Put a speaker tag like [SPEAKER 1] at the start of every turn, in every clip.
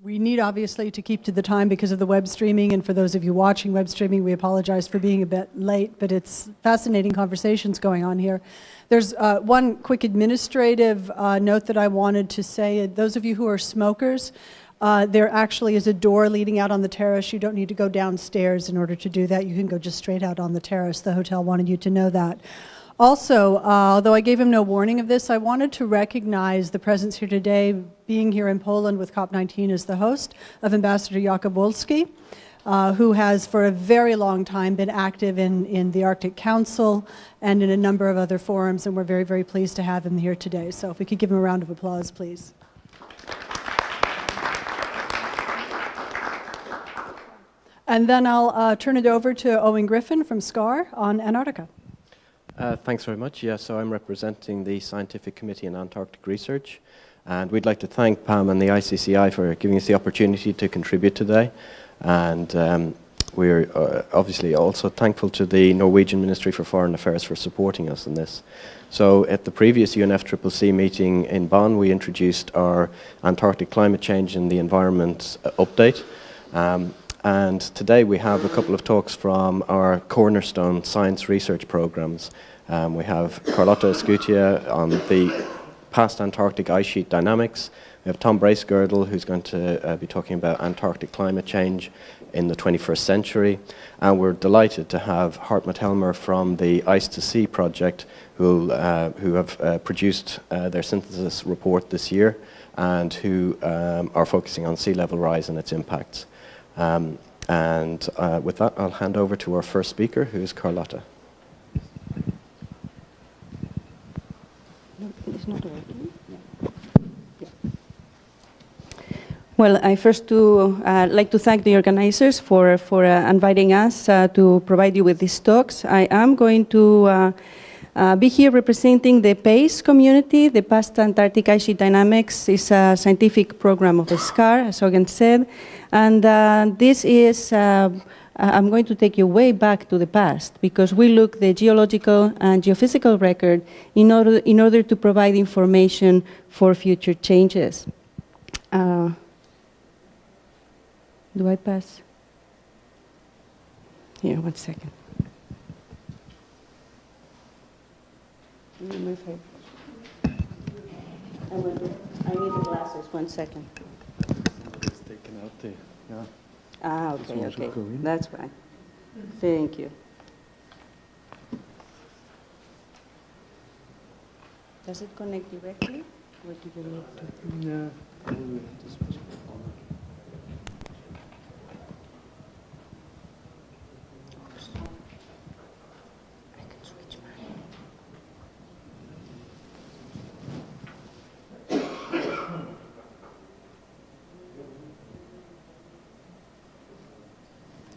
[SPEAKER 1] We need, obviously, to keep to the time because of the web streaming, and for those of you watching web streaming, we apologize for being a bit late, but it's fascinating conversations going on here. There's one quick administrative note that I wanted to say. Those of you who are smokers, there actually is a door leading out on the terrace. You don't need to go downstairs in order to do that. You can go just straight out on the terrace. The hotel wanted you to know that. Also, although I gave him no warning of this, I wanted to recognize the presence here today, being here in Poland with COP19 as the host, of Ambassador Jakub Wolski, who has for a very long time been active in the Arctic Council and in a number of other forums, and we're very, very pleased to have him here today. So if we could give him a round of applause, please. And then I'll turn it over to Owen Griffin from SCAR on Antarctica.
[SPEAKER 2] Thanks very much. Yeah, so I'm representing the Scientific Committee on Antarctic Research, and we'd like to thank Pam and the ICCI for giving us the opportunity to contribute today. And we're obviously also thankful to the Norwegian Ministry for Foreign Affairs for supporting us in this. So at the previous UNFCCC meeting in Bonn, we introduced our Antarctic Climate Change and the Environment update. And today we have a couple of talks from our cornerstone science research programs. We have Carlotta Escutia on the past Antarctic ice sheet dynamics. We have Tom Bracegirdle, who's going to be talking about Antarctic climate change in the 21st century. And we're delighted to have Hartmut Helmer from the Ice to Sea project, who have produced their synthesis report this year and who are focusing on sea level rise and its impacts. And with that, I'll hand over to our first speaker, who's Carlotta.
[SPEAKER 3] It's not working. Yeah. Well, I first like to thank the organizers for inviting us to provide you with these talks. I am going to be here representing the PACE community. The Past Antarctic Ice Sheet Dynamics is a scientific program of the SCAR, as Ogen said. And this is, I'm going to take you way back to the past, because we look the geological and geophysical record in order to provide information for future changes. Do I pass? Here, 1 second. I need the glasses, 1 second.
[SPEAKER 4] It's taken out there, yeah.
[SPEAKER 3] Ah, okay. That's fine. Thank you. Does it connect directly? Or do you need to?
[SPEAKER 4] Yeah.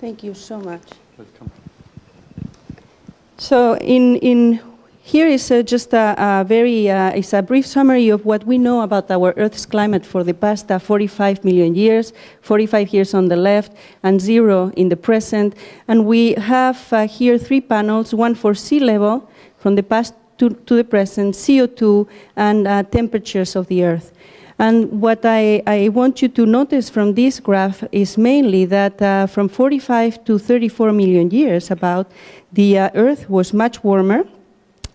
[SPEAKER 3] Thank you so much.
[SPEAKER 4] Welcome.
[SPEAKER 3] So here is just it's a brief summary of what we know about our Earth's climate for the past 45 million years, 45 years on the left and 0 in the present. And we have here 3 panels, one for sea level from the past to the present, CO2 and temperatures of the Earth. And what I want you to notice from this graph is mainly that from 45 to 34 million years about, the Earth was much warmer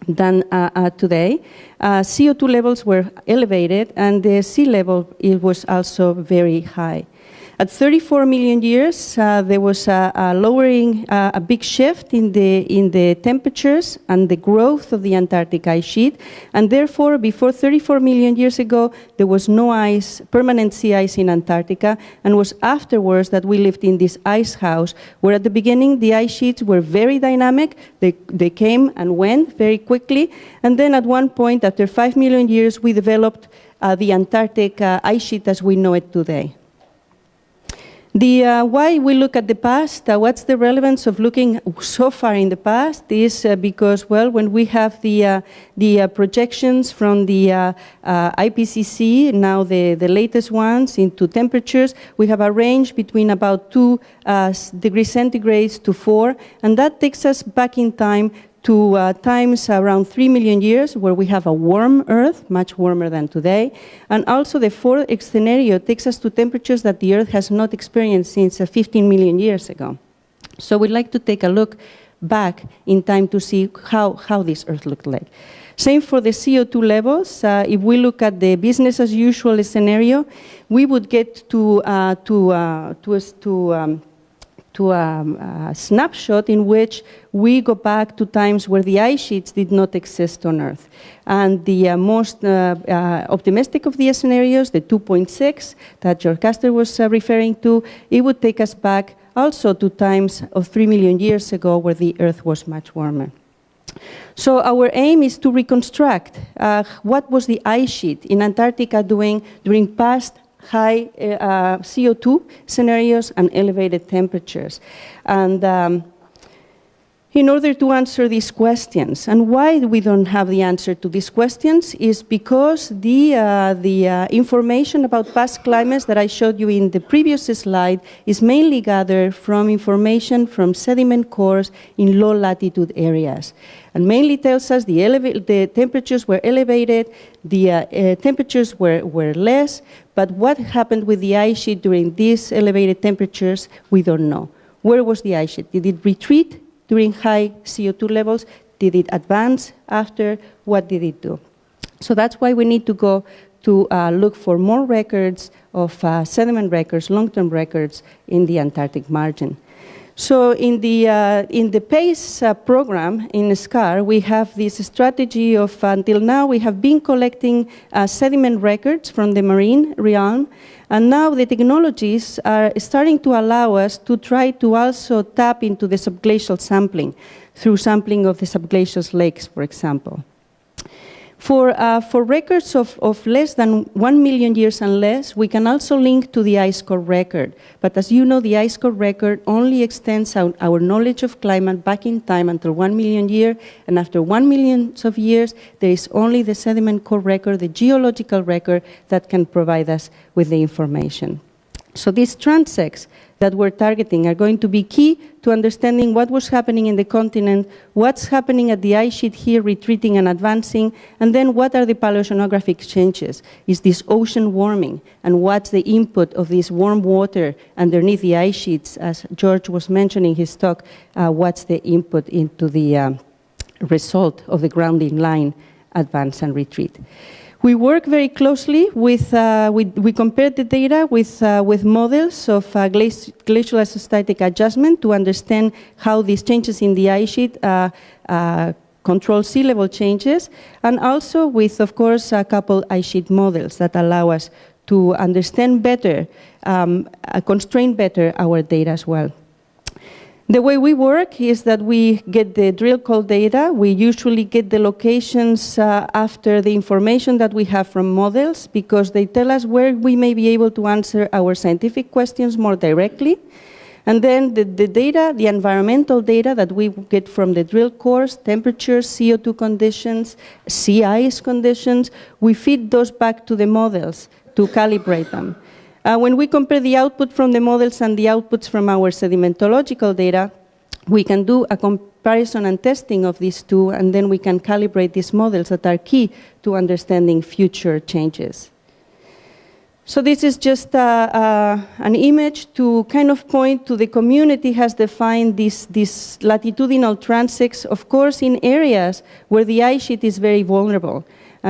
[SPEAKER 3] than today. CO2 levels were elevated, and the sea level was also very high. At 34 million years, there was a lowering, a big shift in the temperatures and the growth of the Antarctic ice sheet. And therefore, before 34 million years ago, there was no ice, permanent sea ice in Antarctica. And it was afterwards that we lived in this ice house, where at the beginning, the ice sheets were very dynamic. They came and went very quickly. And then at one point, after 5 million years, we developed the Antarctic ice sheet as we know it today. Why we look at the past, what's the relevance of looking so far in the past is because, well, when we have the projections from the IPCC, now the latest ones into temperatures, we have a range between about 2 degrees centigrade to 4, and that takes us back in time to times around 3 million years, where we have a warm Earth, much warmer than today. And also the fourth scenario takes us to temperatures that the Earth has not experienced since 15 million years ago. So we'd like to take a look back in time to see how this Earth looked like. Same for the CO2 levels. If we look at the business as usual scenario, we would get to a snapshot in which we go back to times where the ice sheets did not exist on Earth. And the most optimistic of the scenarios, the 2.6 that George Castor was referring to, it would take us back also to times of 3 million years ago where the Earth was much warmer. So our aim is to reconstruct what was the ice sheet in Antarctica doing during past high CO2 scenarios and elevated temperatures. And in order to answer these questions, and why we don't have the answer to these questions is because the information about past climates that I showed you in the previous slide is mainly gathered from information from sediment cores in low latitude areas. And mainly tells us the temperatures were elevated, the temperatures were less, but what happened with the ice sheet during these elevated temperatures, we don't know. Where was the ice sheet? Did it retreat during high CO2 levels? Did it advance after? What did it do? So that's why we need to go to look for more records of sediment records, long-term records in the Antarctic margin. So in the PACE program in SCAR, we have this strategy of, until now, we have been collecting sediment records from the marine realm, and now the technologies are starting to allow us to try to also tap into the subglacial sampling, through sampling of the subglacial lakes, for example. For records of less than 1 million years and less, we can also link to the ice core record. But as you know, the ice core record only extends our knowledge of climate back in time until 1 million years, and after 1 million of years, there is only the sediment core record, the geological record, that can provide us with the information. So these transects that we're targeting are going to be key to understanding what was happening in the continent, what's happening at the ice sheet here, retreating and advancing, and then what are the paleoceanographic changes? Is this ocean warming? And what's the input of this warm water underneath the ice sheets? As George was mentioning in his talk, what's the input into the result of the grounding line, advance and retreat? We work very closely with, we compared the data with models of glacial isostatic adjustment to understand how these changes in the ice sheet control sea level changes, and also with, of course, a couple ice sheet models that allow us to understand better, constrain better our data as well. The way we work is that we get the drill call data. We usually get the locations after the information that we have from models, because they tell us where we may be able to answer our scientific questions more directly. And then the data, the environmental data that we get from the drill cores, temperatures, CO2 conditions, sea ice conditions, we feed those back to the models to calibrate them. When we compare the output from the models and the outputs from our sedimentological data, we can do a comparison and testing of these two, and then we can calibrate these models that are key to understanding future changes. So this is just an image to kind of point to the community has defined these latitudinal transects, of course, in areas where the ice sheet is very vulnerable.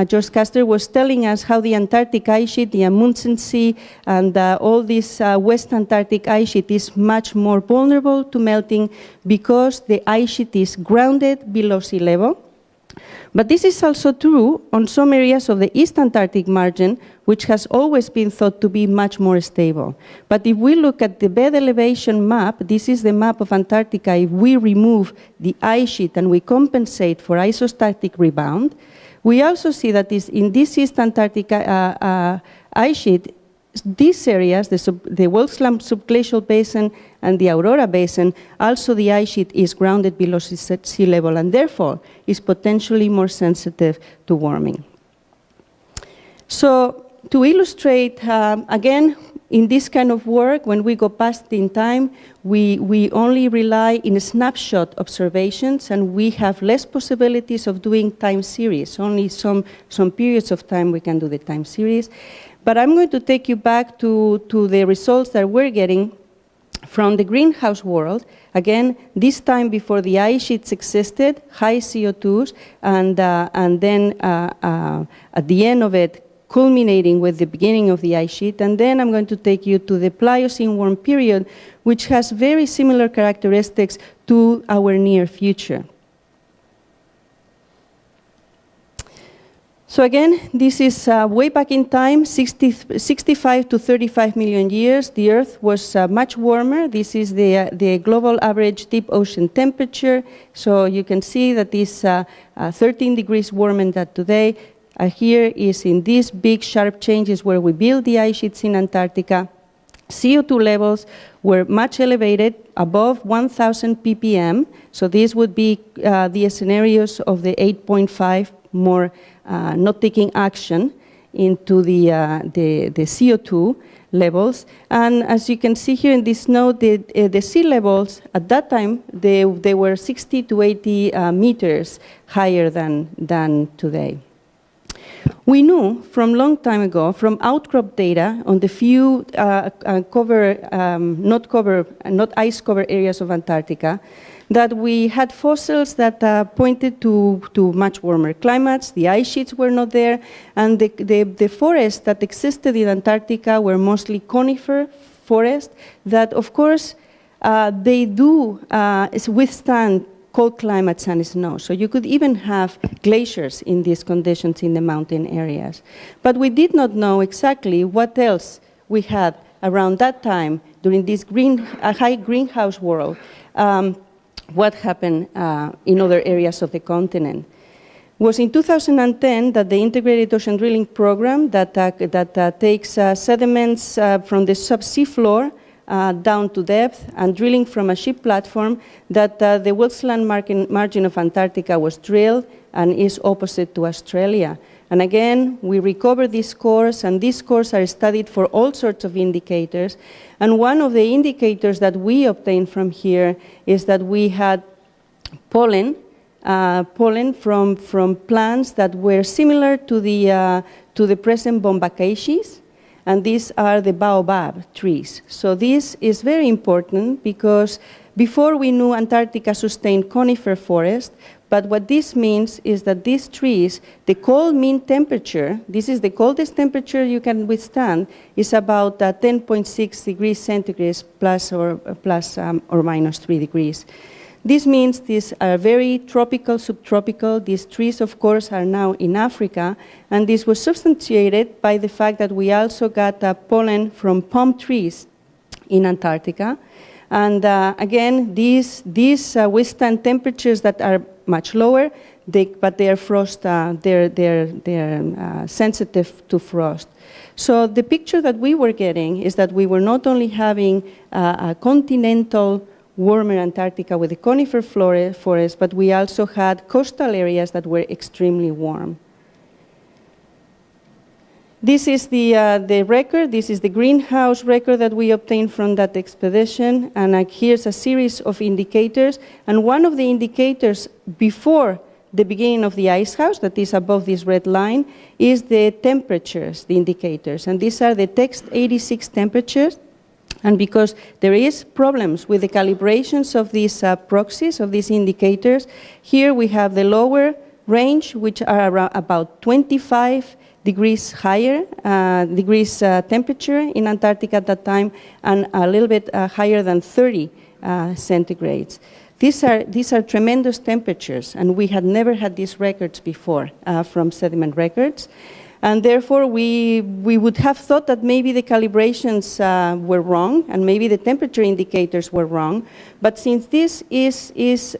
[SPEAKER 3] George Castor was telling us how the Antarctic ice sheet, the Amundsen Sea, and all this West Antarctic ice sheet is much more vulnerable to melting because the ice sheet is grounded below sea level. But this is also true on some areas of the East Antarctic margin, which has always been thought to be much more stable. But if we look at the bed elevation map, this is the map of Antarctica. If we remove the ice sheet and we compensate for isostatic rebound, we also see that in this East Antarctic ice sheet, these areas, the Wilkesland subglacial basin and the Aurora basin, also the ice sheet is grounded below sea level and therefore is potentially more sensitive to warming. So to illustrate, again, in this kind of work, when we go past in time, we only rely in snapshot observations, and we have less possibilities of doing time series. Only some periods of time we can do the time series. But I'm going to take you back to the results that we're getting from the greenhouse world. Again, this time before the ice sheets existed, high CO2s, and then at the end of it, culminating with the beginning of the ice sheet. And then I'm going to take you to the Pliocene warm period, which has very similar characteristics to our near future. So again, this is way back in time, 65 to 35 million years. The Earth was much warmer. This is the global average deep ocean temperature. So you can see that this 13 degrees warmer than today. Here is in these big sharp changes where we build the ice sheets in Antarctica. CO2 levels were much elevated, above 1,000 ppm. So these would be the scenarios of the 8.5 more not taking action into the CO2 levels. And as you can see here in this note, the sea levels at that time, they were 60 to 80 meters higher than today. We knew from long time ago, from outcrop data on the few not ice cover areas of Antarctica, that we had fossils that pointed to much warmer climates. The ice sheets were not there, and the forests that existed in Antarctica were mostly conifer forests that, of course, they do withstand cold climates and snow. So you could even have glaciers in these conditions in the mountain areas. But we did not know exactly what else we had around that time during this high greenhouse world, what happened in other areas of the continent. It was in 2010 that the Integrated Ocean Drilling Program that takes sediments from the subsea floor down to depth and drilling from a ship platform, that the Wilkesland margin of Antarctica was drilled and is opposite to Australia. And again, we recover these cores, and these cores are studied for all sorts of indicators. And one of the indicators that we obtained from here is that we had pollen from plants that were similar to the present Bombaceae, and these are the baobab trees. So this is very important because before we knew Antarctica sustained conifer forest, but what this means is that these trees, the cold mean temperature, this is the coldest temperature you can withstand, is about 10.6 degrees centigrade plus or minus 3 degrees. This means these are very tropical, subtropical. These trees, of course, are now in Africa, and this was substantiated by the fact that we also got pollen from palm trees in Antarctica. And again, these withstand temperatures that are much lower, but they are frost. They're sensitive to frost. So the picture that we were getting is that we were not only having a continental warmer Antarctica with the conifer forest, but we also had coastal areas that were extremely warm. This is the record. This is the greenhouse record that we obtained from that expedition. And here's a series of indicators. And one of the indicators before the beginning of the ice house, that is above this red line, is the temperatures, the indicators. And these are the text 86 temperatures. And because there is problems with the calibrations of these proxies, of these indicators, here we have the lower range, which are around about 25 degrees higher, temperature in Antarctica at that time, and a little bit higher than 30 centigrades. These are tremendous temperatures, and we had never had these records before from sediment records. And therefore, we would have thought that maybe the calibrations were wrong, and maybe the temperature indicators were wrong. But since this is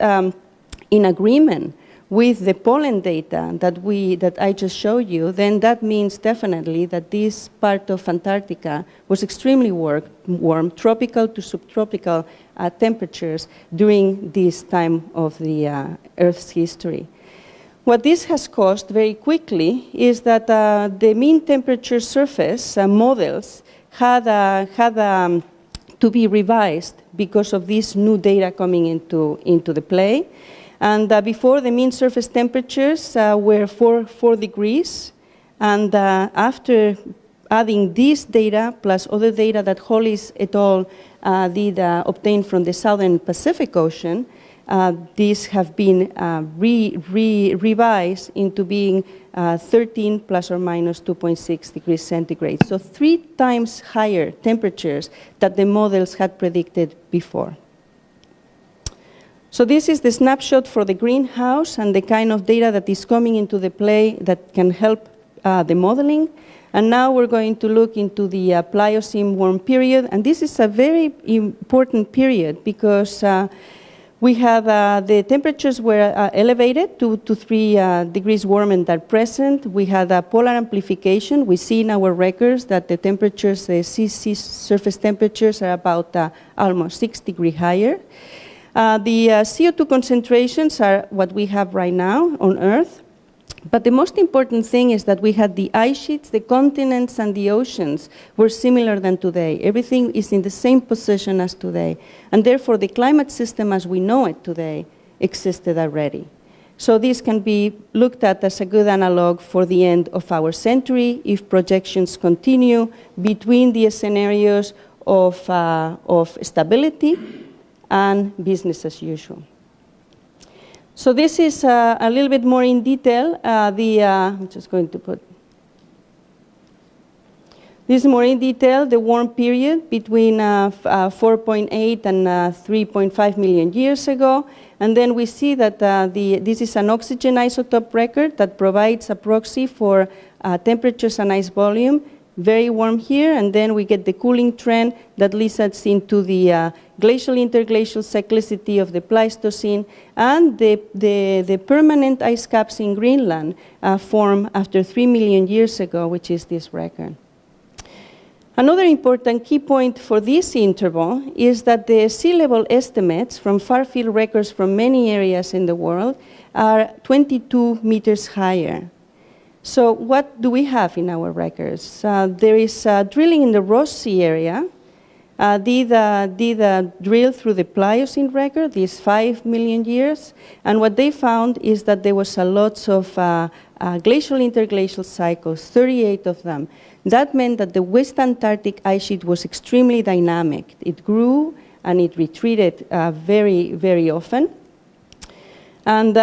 [SPEAKER 3] in agreement with the pollen data that I just showed you, then that means definitely that this part of Antarctica was extremely warm, tropical to subtropical temperatures during this time of the Earth's history. What this has caused very quickly is that the mean temperature surface models had to be revised because of this new data coming into the play. And before, the mean surface temperatures were 4 degrees. And after adding this data plus other data that Hollis et al. Did obtain from the Southern Pacific Ocean, these have been revised into being 13 plus or minus 2.6 degrees centigrade. So 3 times higher temperatures that the models had predicted before. So this is the snapshot for the greenhouse and the kind of data that is coming into the play that can help the modeling. And now we're going to look into the Pliocene warm period. And this is a very important period because we have the temperatures were elevated 2 to 3 degrees warmer than present. We had a polar amplification. We see in our records that the temperatures, the sea surface temperatures are about almost 6 degrees higher. The CO2 concentrations are what we have right now on Earth. But the most important thing is that we had the ice sheets, the continents, and the oceans were similar than today. Everything is in the same position as today. And therefore, the climate system as we know it today existed already. So this can be looked at as a good analog for the end of our century if projections continue between the scenarios of stability and business as usual. So this is a little bit more in detail. I'm just going to put this more in detail, the warm period between 4.8 and 3.5 million years ago. And then we see that this is an oxygen isotope record that provides a proxy for temperatures and ice volume. Very warm here, and then we get the cooling trend that leads us into the glacial interglacial cyclicity of the Pleistocene, and the permanent ice caps in Greenland formed after 3 million years ago, which is this record. Another important key point for this interval is that the sea level estimates from far field records from many areas in the world are 22 meters higher. So what do we have in our records? There is drilling in the Ross Sea area. Did a drill through the Pliocene record, these 5 million years. And what they found is that there was a lot of glacial interglacial cycles, 38 of them. That meant that the West Antarctic ice sheet was extremely dynamic. It grew and it retreated very, very often. And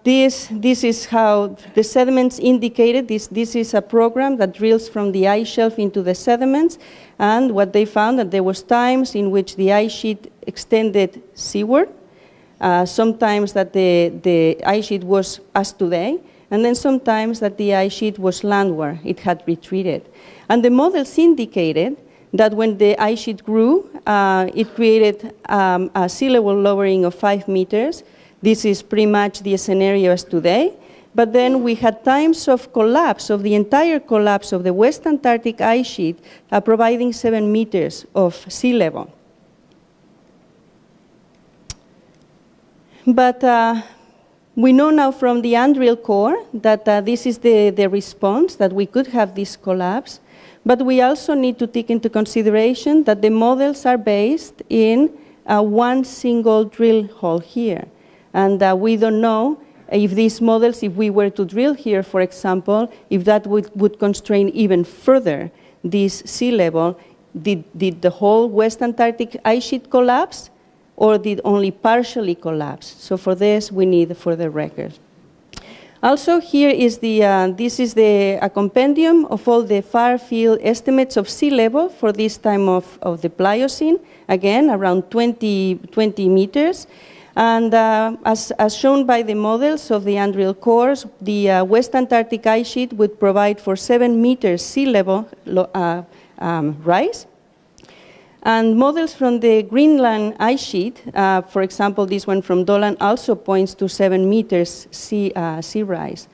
[SPEAKER 3] this is how the sediments indicated. This is a program that drills from the ice shelf into the sediments. And what they found that there was times in which the ice sheet extended seaward, sometimes that the ice sheet was as today, and then sometimes that the ice sheet was landward, it had retreated. And the models indicated that when the ice sheet grew, it created a sea level lowering of 5 meters. This is pretty much the scenario as today. But then we had times of collapse, of the entire collapse of the West Antarctic ice sheet, providing 7 meters of sea level. But we know now from the Andriel core that this is the response, that we could have this collapse. But we also need to take into consideration that the models are based in one single drill hole here. And we don't know if these models, if we were to drill here, for example, if that would constrain even further this sea level. Did the whole West Antarctic ice sheet collapse, or did only partially collapse? So for this, we need further records. Also, here is this is a compendium of all the far field estimates of sea level for this time of the Pliocene, again, around 20 meters. And as shown by the models of the Andriel cores, the West Antarctic ice sheet would provide for 7 meters sea level rise. And models from the Greenland ice sheet, for example, this one from Dolan, also points to 7 meters sea rise.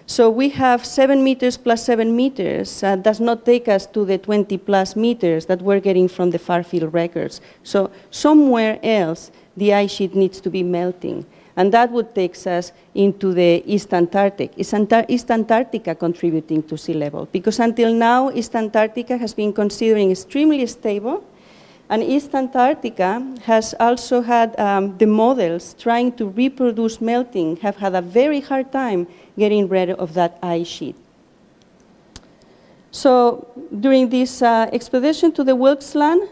[SPEAKER 3] So we have 7 meters plus 7 meters does not take us to the 20 plus meters that we're getting from the far field records. So somewhere else, the ice sheet needs to be melting. And that would take us into the East Antarctic. Is East Antarctica contributing to sea level? Because until now, East Antarctica has been considered extremely stable. And East Antarctica has also had the models trying to reproduce melting have had a very hard time getting rid of that ice sheet. So during this expedition to the Wilkes Land,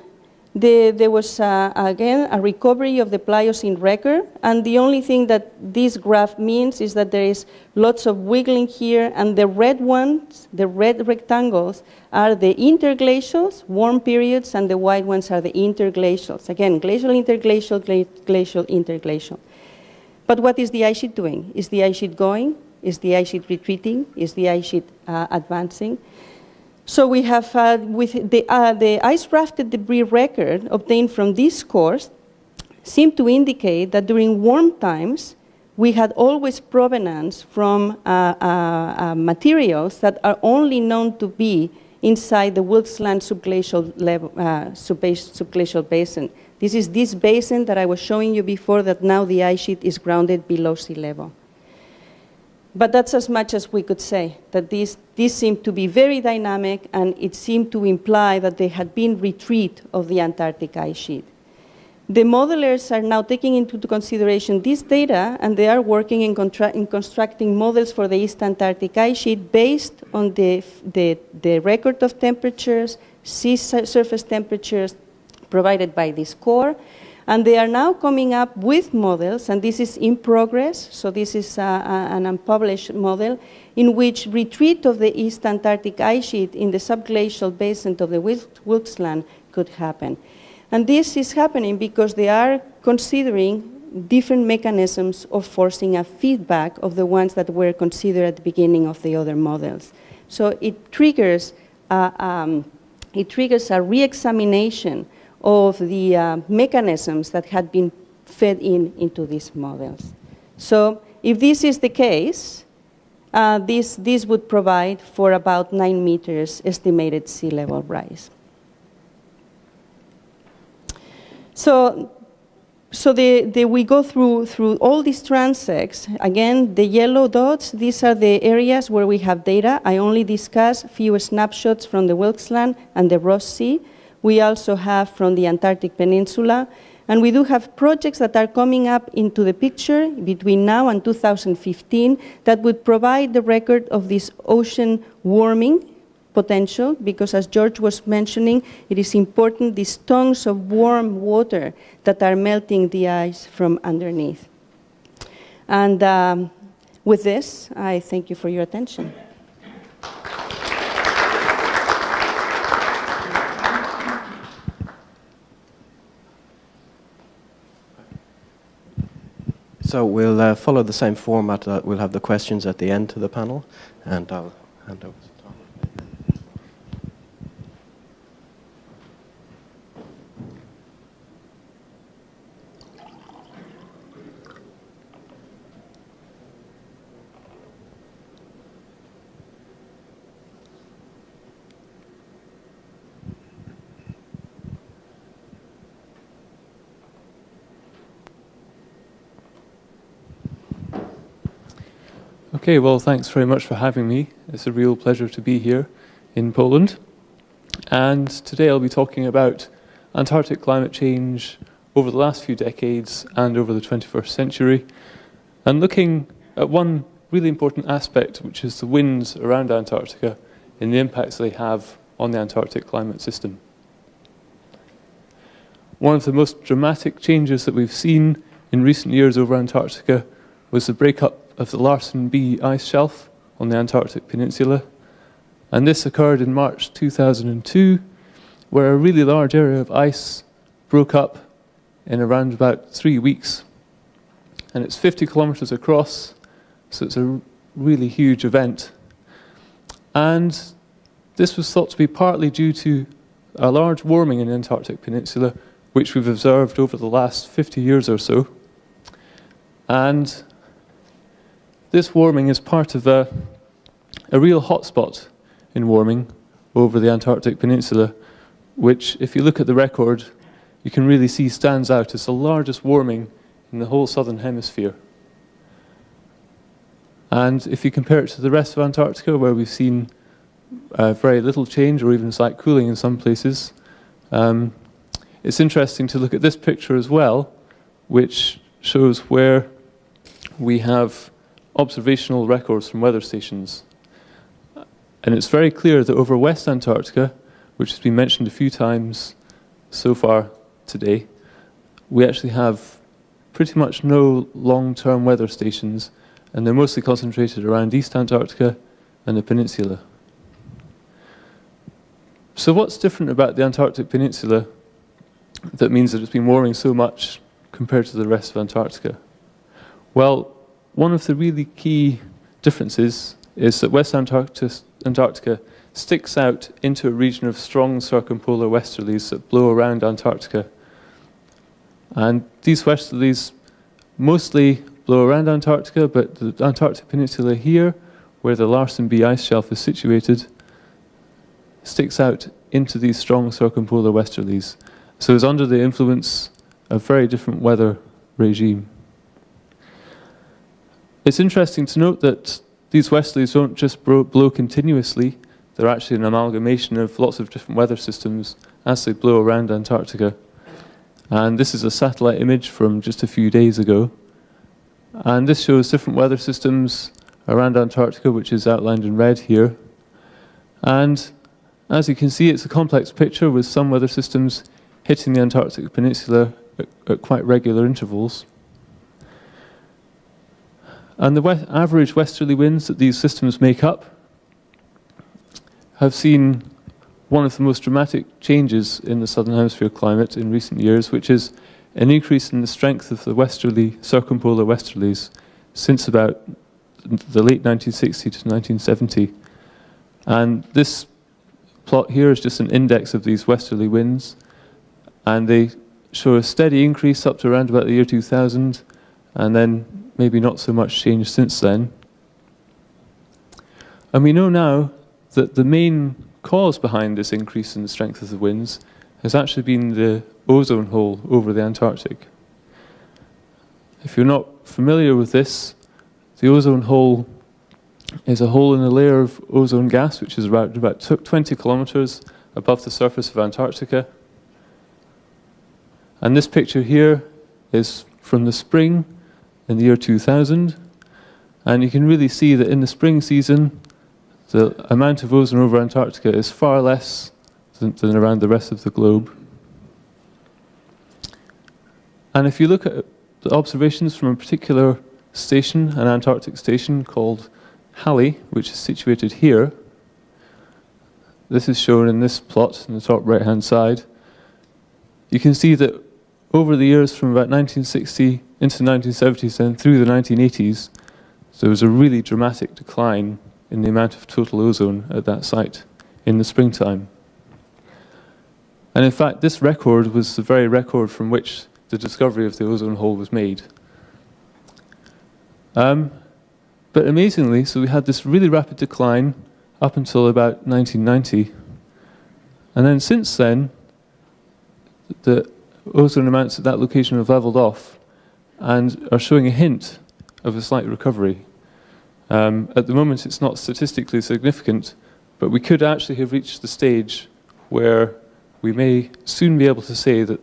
[SPEAKER 3] there was, again, a recovery of the Pliocene record, and the only thing that this graph means is that there is lots of wiggling here, and the red ones, the red rectangles, are the interglacials, warm periods, and the white ones are the interglacials. Again, glacial, interglacial, glacial, interglacial. But what is the ice sheet doing? Is the ice sheet going? Is the ice sheet retreating? Is the ice sheet advancing? So we have, with the ice rafted debris record obtained from this course, seem to indicate that during warm times, we had always provenance from materials that are only known to be inside the Wilkes Land subglacial basin. This is this basin that I was showing you before, that now the ice sheet is grounded below sea level. But that's as much as we could say, that these seemed to be very dynamic, and it seemed to imply that there had been retreat of the Antarctic ice sheet. The modelers are now taking into consideration this data, and they are working in constructing models for the East Antarctic ice sheet based on the record of temperatures, sea surface temperatures provided by this core. And they are now coming up with models, and this is in progress, so this is an unpublished model, in which retreat of the East Antarctic ice sheet in the subglacial basin of the Wilkes Land could happen. And this is happening because they are considering different mechanisms of forcing a feedback of the ones that were considered at the beginning of the other models. So it triggers a re-examination of the mechanisms that had been fed into these models. So if this is the case, this would provide for about 9 meters estimated sea level rise. So we go through all these transects. Again, the yellow dots, these are the areas where we have data. I only discuss a few snapshots from the Wilkes Land and the Ross Sea. We also have from the Antarctic Peninsula, and we do have projects that are coming up into the picture between now and 2015 that would provide the record of this ocean warming potential, because as George was mentioning, it is important, these tongues of warm water that are melting the ice from underneath. And with this, I thank you for your attention.
[SPEAKER 2] So we'll follow the same format. We'll have the questions at the end to the panel, and I'll hand over to Tom.
[SPEAKER 5] Okay, well, thanks very much for having me. It's a real pleasure to be here in Poland. And today I'll be talking about Antarctic climate change over the last few decades and over the 21st century, and looking at one really important aspect, which is the winds around Antarctica and the impacts they have on the Antarctic climate system. One of the most dramatic changes that we've seen in recent years over Antarctica was the breakup of the Larsen B ice shelf on the Antarctic Peninsula. And this occurred in March 2002, where a really large area of ice broke up in around about 3 weeks. And it's 50 kilometers across, so it's a really huge event. And this was thought to be partly due to a large warming in the Antarctic Peninsula, which we've observed over the last 50 years or so. And this warming is part of a real hotspot in warming over the Antarctic Peninsula, which, if you look at the record, you can really see stands out as the largest warming in the whole southern hemisphere And if you compare it to the rest of Antarctica, where we've seen very little change or even slight cooling in some places, it's interesting to look at this picture as well, which shows where we have observational records from weather stations. And it's very clear that over West Antarctica, which has been mentioned a few times so far today, we actually have pretty much no long-term weather stations, and they're mostly concentrated around East Antarctica and the peninsula. So what's different about the Antarctic Peninsula that means that it's been warming so much compared to the rest of Antarctica? Well, one of the really key differences is that West Antarctica sticks out into a region of strong circumpolar westerlies that blow around Antarctica. And these westerlies mostly blow around Antarctica, but the Antarctic Peninsula here, where the Larsen B ice shelf is situated, sticks out into these strong circumpolar westerlies. So it's under the influence of a very different weather regime. It's interesting to note that these westerlies don't just blow continuously, they're actually an amalgamation of lots of different weather systems as they blow around Antarctica. And this is a satellite image from just a few days ago. And this shows different weather systems around Antarctica, which is outlined in red here. And as you can see, it's a complex picture with some weather systems hitting the Antarctic Peninsula at quite regular intervals. And the average westerly winds that these systems make up have seen one of the most dramatic changes in the Southern Hemisphere climate in recent years, which is an increase in the strength of the westerly, circumpolar westerlies since about the late 1960 to 1970. And this plot here is just an index of these westerly winds, and they show a steady increase up to around about the year 2000, and then maybe not so much change since then. And we know now that the main cause behind this increase in the strength of the winds has actually been the ozone hole over the Antarctic. If you're not familiar with this, the ozone hole is a hole in a layer of ozone gas which is about 20 kilometers above the surface of Antarctica. And this picture here is from the spring in the year 2000, and you can really see that in the spring season the amount of ozone over Antarctica is far less than around the rest of the globe. And if you look at the observations from a particular station, an Antarctic station called Halley, which is situated here, this is shown in this plot in the top right hand side, you can see that over the years from about 1960 into the 1970s and through the 1980s, there was a really dramatic decline in the amount of total ozone at that site in the springtime. And in fact, this record was the very record from which the discovery of the ozone hole was made. But amazingly, so we had this really rapid decline up until about 1990. And then since then, the ozone amounts at that location have leveled off and are showing a hint of a slight recovery. At the moment, it's not statistically significant, but we could actually have reached the stage where we may soon be able to say that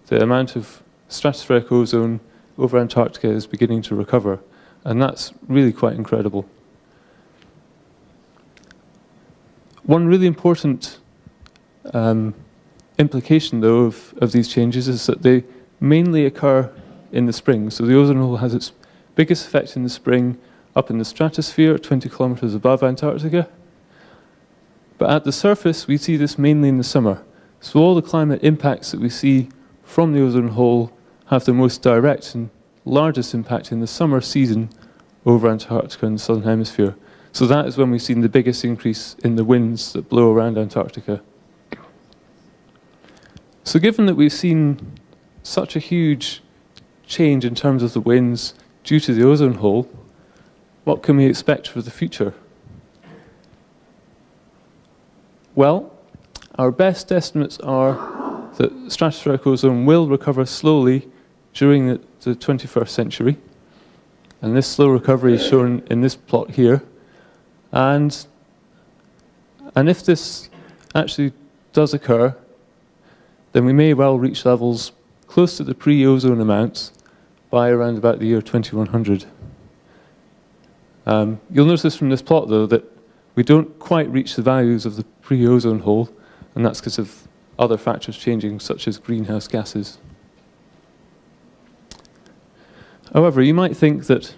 [SPEAKER 5] the amount of stratospheric ozone over Antarctica is beginning to recover, and that's really quite incredible. One really important implication, though, of these changes is that they mainly occur in the spring. So the ozone hole has its biggest effect in the spring up in the stratosphere, 20 kilometers above Antarctica. But at the surface, we see this mainly in the summer. So all the climate impacts that we see from the ozone hole have the most direct and largest impact in the summer season over Antarctica and the Southern Hemisphere. So that is when we've seen the biggest increase in the winds that blow around Antarctica. So given that we've seen such a huge change in terms of the winds due to the ozone hole, what can we expect for the future? Well, our best estimates are that stratospheric ozone will recover slowly during the 21st century. And this slow recovery is shown in this plot here. And if this actually does occur, then we may well reach levels close to the pre-ozone amounts by around about the year 2100. You'll notice from this plot, though, that we don't quite reach the values of the pre-ozone hole, and that's because of other factors changing, such as greenhouse gases. However, you might think that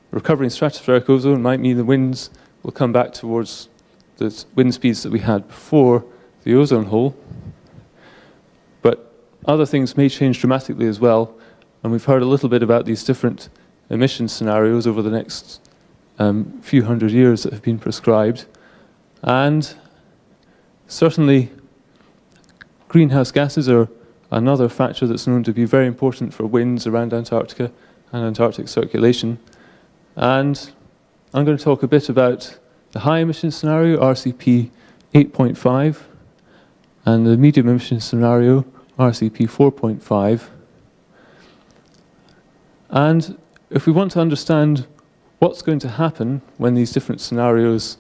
[SPEAKER 5] recovering stratospheric ozone might mean the winds will come back towards the wind speeds that we had before the ozone hole. But other things may change dramatically as well, and we've heard a little bit about these different emission scenarios over the next few hundred years that have been prescribed. And certainly, greenhouse gases are another factor that's known to be very important for winds around Antarctica and Antarctic circulation. And I'm going to talk a bit about the high emission scenario, RCP 8.5, and the medium emission scenario, RCP 4.5. And if we want to understand what's going to happen when these different scenarios,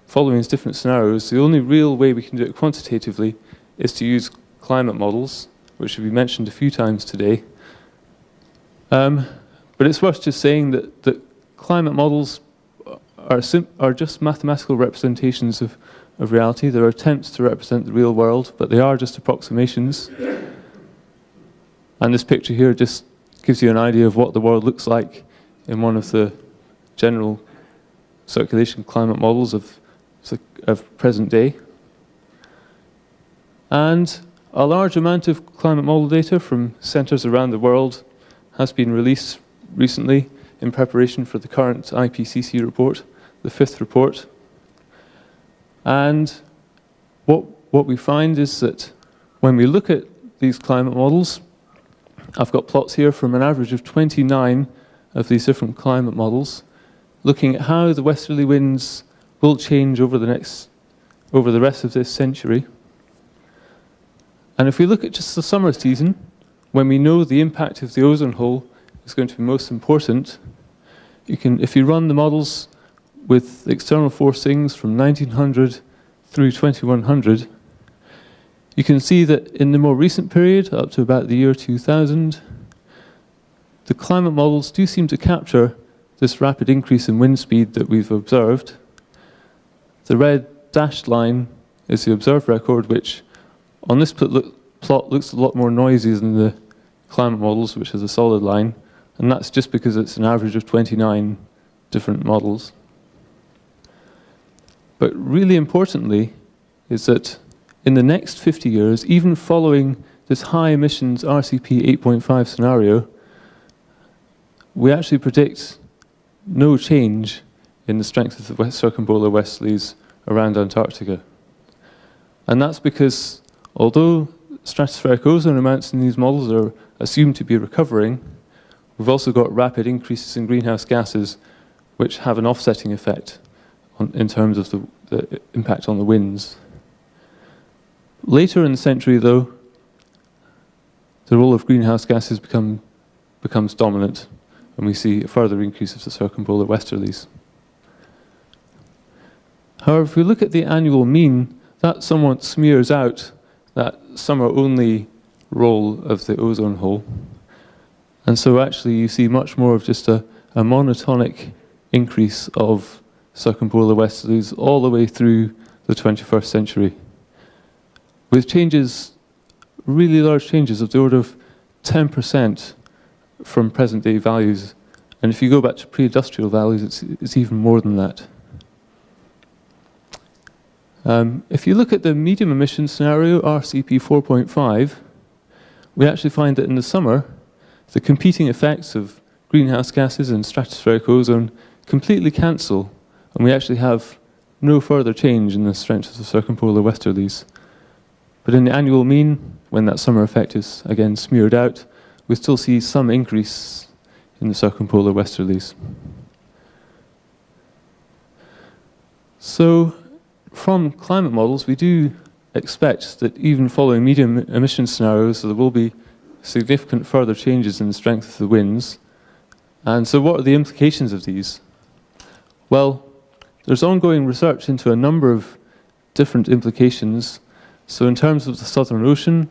[SPEAKER 5] following these different scenarios, the only real way we can do it quantitatively is to use climate models, which have been mentioned a few times today. But it's worth just saying that climate models are just mathematical representations of reality. They're attempts to represent the real world, but they are just approximations. And this picture here just gives you an idea of what the world looks like in one of the general circulation climate models of present day. And a large amount of climate model data from centres around the world has been released recently in preparation for the current IPCC report, the 5th report. And what we find is that when we look at these climate models, I've got plots here from an average of 29 of these different climate models, looking at how the westerly winds will change over the rest of this century. And if we look at just the summer season, when we know the impact of the ozone hole is going to be most important, if you run the models with external forcings from 1900 through 2100, you can see that in the more recent period, up to about the year 2000, the climate models do seem to capture this rapid increase in wind speed that we've observed. The red dashed line is the observed record, which on this plot looks a lot more noisy than the climate models, which is a solid line, and that's just because it's an average of 29 different models. But really importantly is that in the next 50 years, even following this high emissions RCP 8.5 scenario, we actually predict no change in the strength of the circumpolar westerlies around Antarctica. And that's because although stratospheric ozone amounts in these models are assumed to be recovering, we've also got rapid increases in greenhouse gases which have an offsetting effect in terms of the impact on the winds. Later in the century, though, the role of greenhouse gases becomes dominant, and we see a further increase of the circumpolar westerlies. However, if we look at the annual mean, that somewhat smears out that summer-only role of the ozone hole. And so actually you see much more of just a monotonic increase of circumpolar westerlies all the way through the 21st century, with changes, really large changes of the order of 10% from present-day values. And if you go back to pre-industrial values, it's even more than that. If you look at the medium emission scenario, RCP 4.5, we actually find that in the summer, the competing effects of greenhouse gases and stratospheric ozone completely cancel, and we actually have no further change in the strength of the circumpolar westerlies. But in the annual mean, when that summer effect is again smeared out, we still see some increase in the circumpolar westerlies. So, from climate models, we do expect that even following medium emission scenarios, there will be significant further changes in the strength of the winds. And so what are the implications of these? Well, there's ongoing research into a number of different implications. So in terms of the Southern Ocean,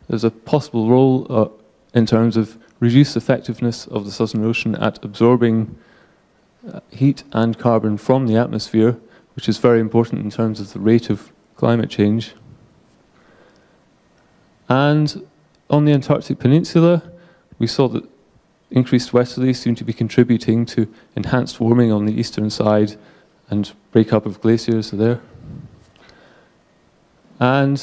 [SPEAKER 5] there's a possible role in terms of reduced effectiveness of the Southern Ocean at absorbing heat and carbon from the atmosphere, which is very important in terms of the rate of climate change. And on the Antarctic Peninsula, we saw that increased westerlies seem to be contributing to enhanced warming on the eastern side and breakup of glaciers there. And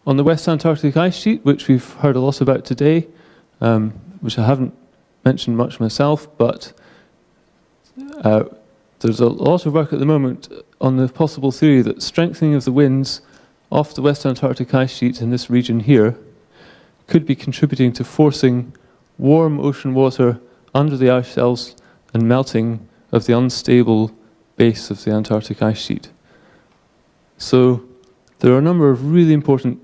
[SPEAKER 5] on the West Antarctic ice sheet, which we've heard a lot about today, which I haven't mentioned much myself, but there's a lot of work at the moment on the possible theory that strengthening of the winds off the West Antarctic ice sheet in this region here could be contributing to forcing warm ocean water under the ice shelves and melting of the unstable base of the Antarctic ice sheet. So there are a number of really important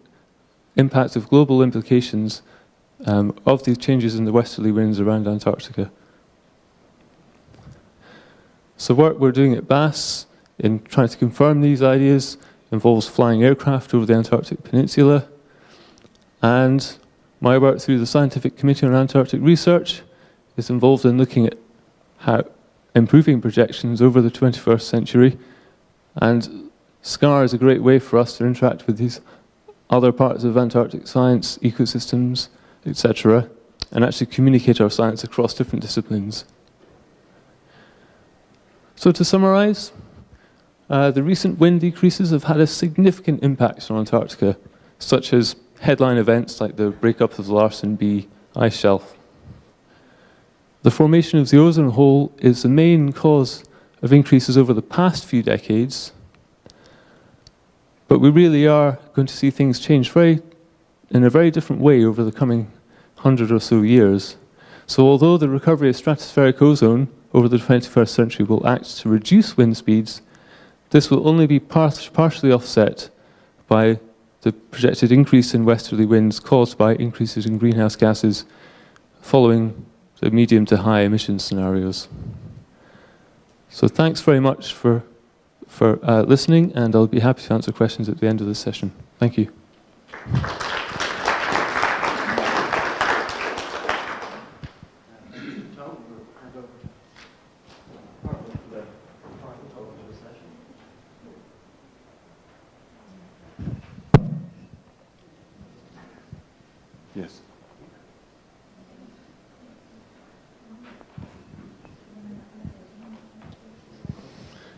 [SPEAKER 5] impacts of global implications of these changes in the westerly winds around Antarctica. So work we're doing at BAS in trying to confirm these ideas involves flying aircraft over the Antarctic Peninsula, and my work through the Scientific Committee on Antarctic Research is involved in looking at how improving projections over the 21st century, and SCAR is a great way for us to interact with these other parts of Antarctic science, ecosystems, etc., and actually communicate our science across different disciplines. So to summarize, the recent wind decreases have had a significant impact on Antarctica, such as headline events like the breakup of the Larsen B ice shelf. The formation of the ozone hole is the main cause of increases over the past few decades, but we really are going to see things change in a very different way over the coming 100 or so years. So although the recovery of stratospheric ozone over the 21st century will act to reduce wind speeds, this will only be partially offset by the projected increase in westerly winds caused by increases in greenhouse gases following the medium to high emission scenarios. So thanks very much for listening, and I'll be happy to answer questions at the end of this session. Thank you.
[SPEAKER 4] Yes.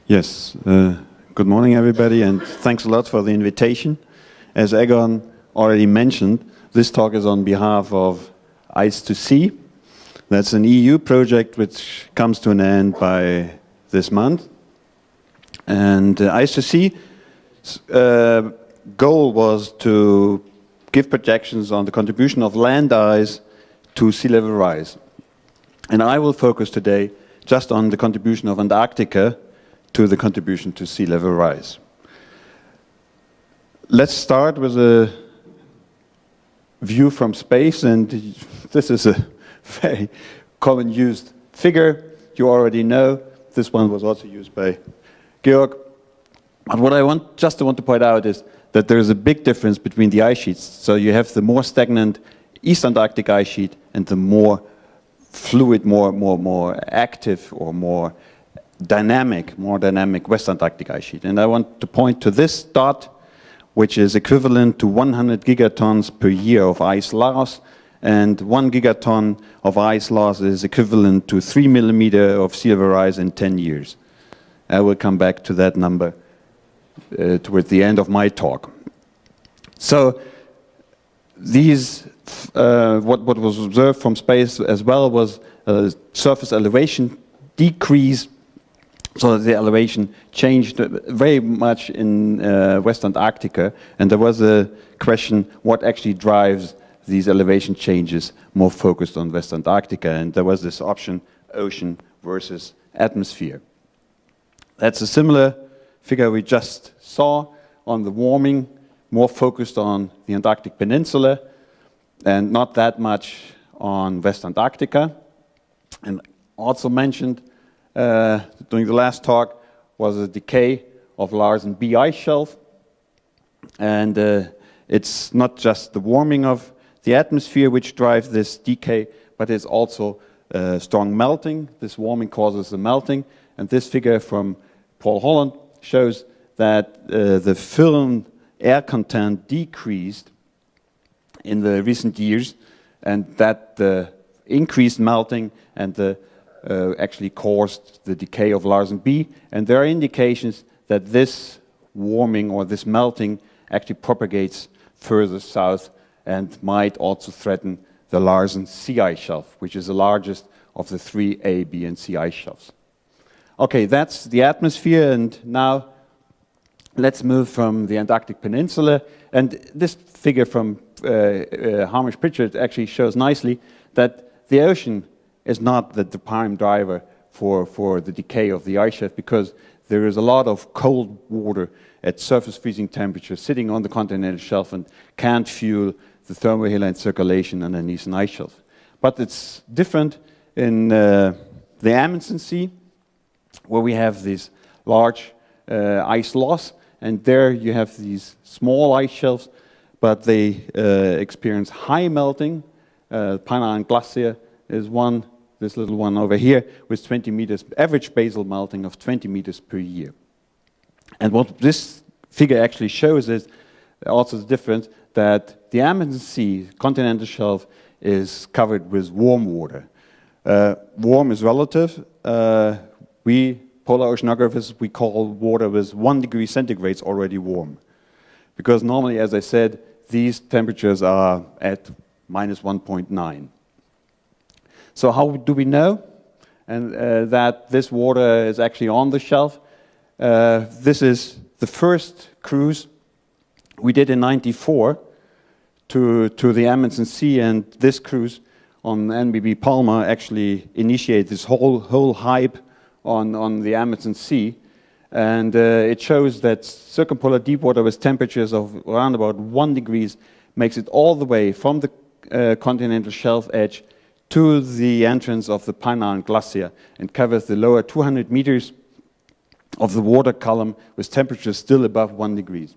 [SPEAKER 4] Yes. Good morning, everybody, and thanks a lot for the invitation. As Egon already mentioned, this talk is on behalf of Ice to Sea. That's an EU project which comes to an end by this month. And Ice to Sea goal was to give projections on the contribution of land ice to sea level rise. And I will focus today just on the contribution of Antarctica to the contribution to sea level rise. Let's start with a view from space, and this is a very common used figure. You already know this one was also used by Georg. But what I want to point out is that there is a big difference between the ice sheets. So you have the more stagnant East Antarctic ice sheet and the more fluid, more active or more dynamic West Antarctic ice sheet. And I want to point to this dot, which is equivalent to 100 gigatons per year of ice loss, and 1 gigaton of ice loss is equivalent to 3 millimeters of sea level rise in 10 years. I will come back to that number towards the end of my talk. So these, what was observed from space as well was surface elevation decrease. So the elevation changed very much in West Antarctica, and there was a question what actually drives these elevation changes more focused on West Antarctica, and there was this option, ocean versus atmosphere. That's a similar figure we just saw on the warming, more focused on the Antarctic Peninsula and not that much on West Antarctica. And also mentioned during the last talk was the decay of Larsen B ice shelf. And it's not just the warming of the atmosphere which drives this decay, but it's also strong melting. This warming causes the melting. And this figure from Paul Holland shows that the film air content decreased in the recent years, and that the increased melting and the actually caused the decay of Larsen B. And there are indications that this warming or this melting actually propagates further south and might also threaten the Larsen C ice shelf, which is the largest of the three A, B, and C ice shelves. Okay, that's the atmosphere, and now let's move from the Antarctic Peninsula. And this figure from Hamish Pritchard actually shows nicely that the ocean is not the prime driver for the decay of the ice shelf, because there is a lot of cold water at surface freezing temperature sitting on the continental shelf and can't fuel the thermohaline circulation underneath an ice shelf. But it's different in the Amundsen Sea, where we have this large ice loss, and there you have these small ice shelves, but they experience high melting. Pine Island Glacier is one, this little one over here, with 20 meters, average basal melting of 20 meters per year. And what this figure actually shows is also the difference that the Amundsen Sea continental shelf is covered with warm water. Warm is relative. We polar oceanographers, we call water with 1 degree centigrade already warm. Because normally, as I said, these temperatures are at minus 1.9. So how do we know that this water is actually on the shelf? This is the first cruise we did in '94 to the Amundsen Sea, and this cruise on NBB Palma actually initiated this whole hype on the Amundsen Sea. And it shows that circumpolar deep water with temperatures of around about 1 degree makes it all the way from the continental shelf edge to the entrance of the Pine Island Glacier and covers the lower 200 meters of the water column with temperatures still above 1 degree.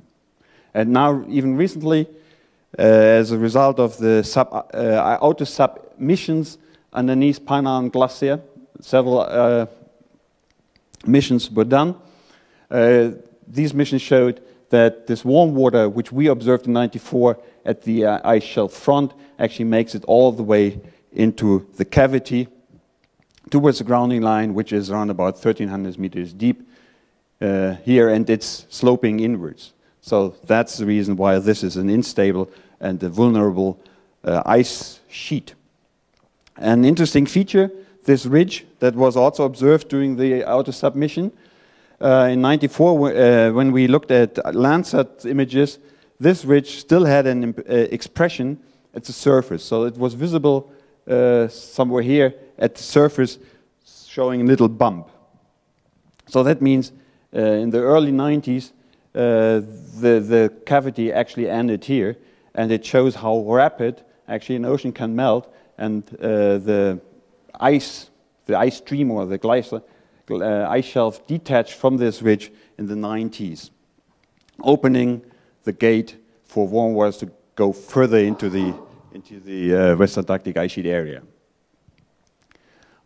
[SPEAKER 4] And now, even recently, as a result of the outer submissions underneath Pine Island Glacier, several missions were done. These missions showed that this warm water, which we observed in '94 at the ice shelf front, actually makes it all the way into the cavity towards the grounding line, which is around about 1,300 meters deep here, and it's sloping inwards. So that's the reason why this is an unstable and a vulnerable ice sheet. An interesting feature, this ridge that was also observed during the outer submission. In '94, when we looked at Landsat images, this ridge still had an expression at the surface. So it was visible somewhere here at the surface, showing a little bump. So that means in the early '90s, the cavity actually ended here, and it shows how rapid actually an ocean can melt, and the ice stream or the glacier ice shelf detached from this ridge in the '90s, opening the gate for warm waters to go further into the West Antarctic ice sheet area.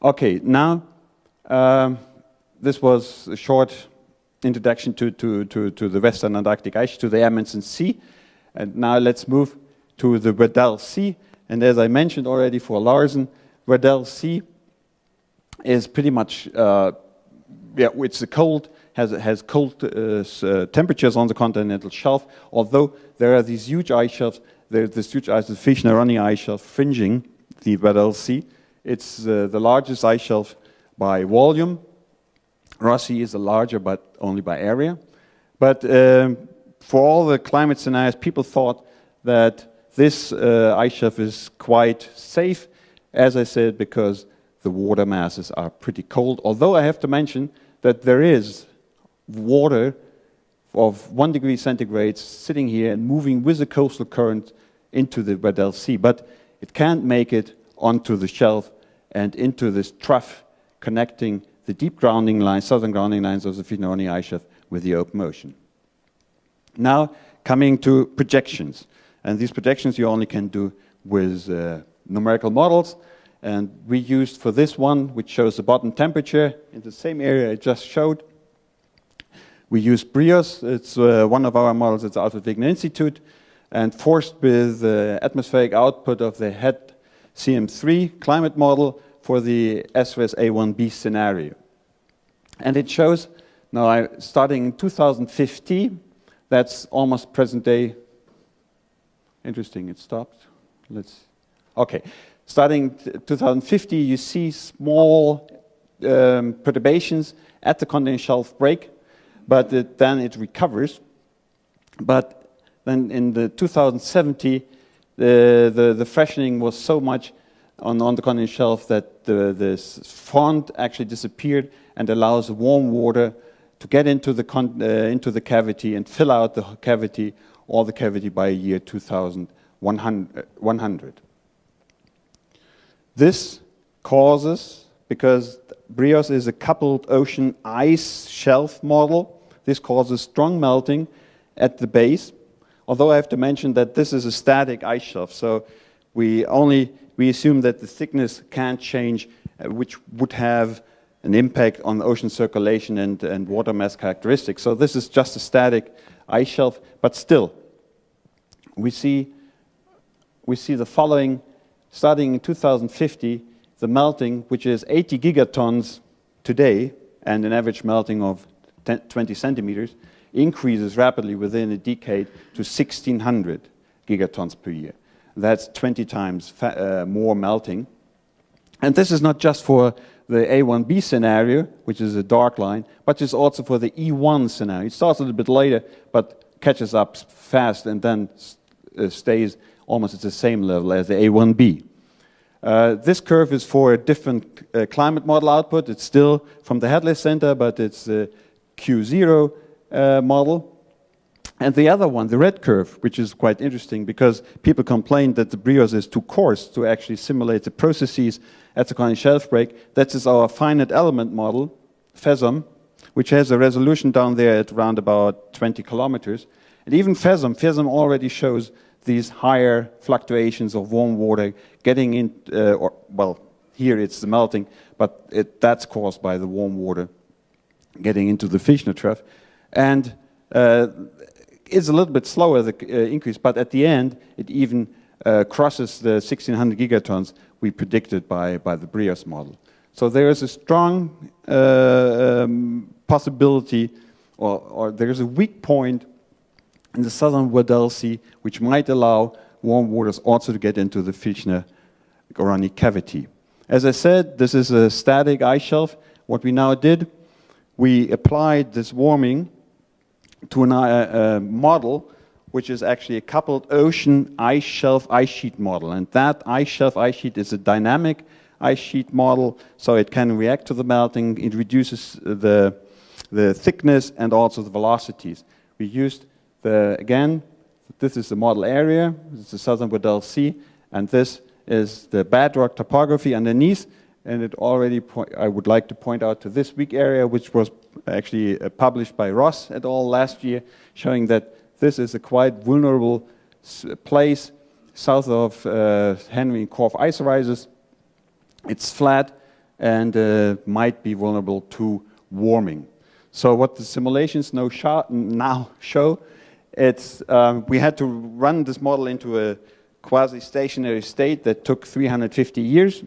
[SPEAKER 4] Okay, now this was a short introduction to the Western Antarctic ice, to the Amundsen Sea, and now let's move to the Weddell Sea. And as I mentioned already for Larsen, Weddell Sea is pretty much it's a cold, has cold temperatures on the continental shelf. Although there are these huge ice shelves, there's this huge ice, the Fischner-Ronny ice shelf fringing the Weddell Sea. It's the largest ice shelf by volume. Rossi is a larger, but only by area. But for all the climate scenarios, people thought that this ice shelf is quite safe, as I said, because the water masses are pretty cold. Although I have to mention that there is water of 1 degree centigrade sitting here and moving with the coastal current into the Weddell Sea, but it can't make it onto the shelf and into this trough connecting the deep grounding lines, southern grounding lines of the Fichner-Ronny ice shelf with the open ocean. Now, coming to projections. And these projections you only can do with numerical models. And we used for this one, which shows the bottom temperature in the same area I just showed. We used BRIOS. It's one of our models at the Alfred Wegener Institute, and forced with the atmospheric output of the HET CM3 climate model for the SRS A1B scenario. And it shows, now starting in 2050, that's almost present day. Interesting, it stopped. Okay. Starting 2050, you see small perturbations at the continental shelf break, but then it recovers. But then in the 2070, the freshening was so much on the continental shelf that this front actually disappeared and allows warm water to get into the cavity and fill out the cavity, or the cavity by year 2100. This causes, because BRIOS is a coupled ocean ice shelf model, this causes strong melting at the base. Although I have to mention that this is a static ice shelf, so we assume that the thickness can't change, which would have an impact on ocean circulation and water mass characteristics. So this is just a static ice shelf, but still, we see the following. Starting in 2050, the melting, which is 80 gigatons today, and an average melting of 20 centimeters, increases rapidly within a decade to 1,600 gigatons per year. That's 20 times more melting. And this is not just for the A1B scenario, which is a dark line, but it's also for the E1 scenario. It starts a little bit later, but catches up fast and then stays almost at the same level as the A1B. This curve is for a different climate model output. It's still from the Hadley Center, but it's the Q0 model. And the other one, the red curve, which is quite interesting because people complained that the BRIOS is too coarse to actually simulate the processes at the continental shelf break. That is our finite element model, FESM, which has a resolution down there at around about 20 kilometers. And even FESM already shows these higher fluctuations of warm water getting in, here it's the melting, but that's caused by the warm water getting into the Fichner trough. And it's a little bit slower, the increase, but at the end, it even crosses the 1,600 gigatons we predicted by the BRIOS model. So there is a strong possibility, or there is a weak point in the southern Weddell Sea, which might allow warm waters also to get into the Fichner-Ronny cavity. As I said, this is a static ice shelf. What we now did, we applied this warming to a model which is actually a coupled ocean ice shelf ice sheet model. And that ice shelf ice sheet is a dynamic ice sheet model, so it can react to the melting. It reduces the thickness and also the velocities. We used again, this is the model area, this is the southern Weddell Sea, and this is the bedrock topography underneath. And it already, I would like to point out to this weak area, which was actually published by Ross et al. Last year, showing that this is a quite vulnerable place south of Henry and Corf ice rises. It's flat and might be vulnerable to warming. So what the simulations now show, it's, we had to run this model into a quasi-stationary state that took 350 years,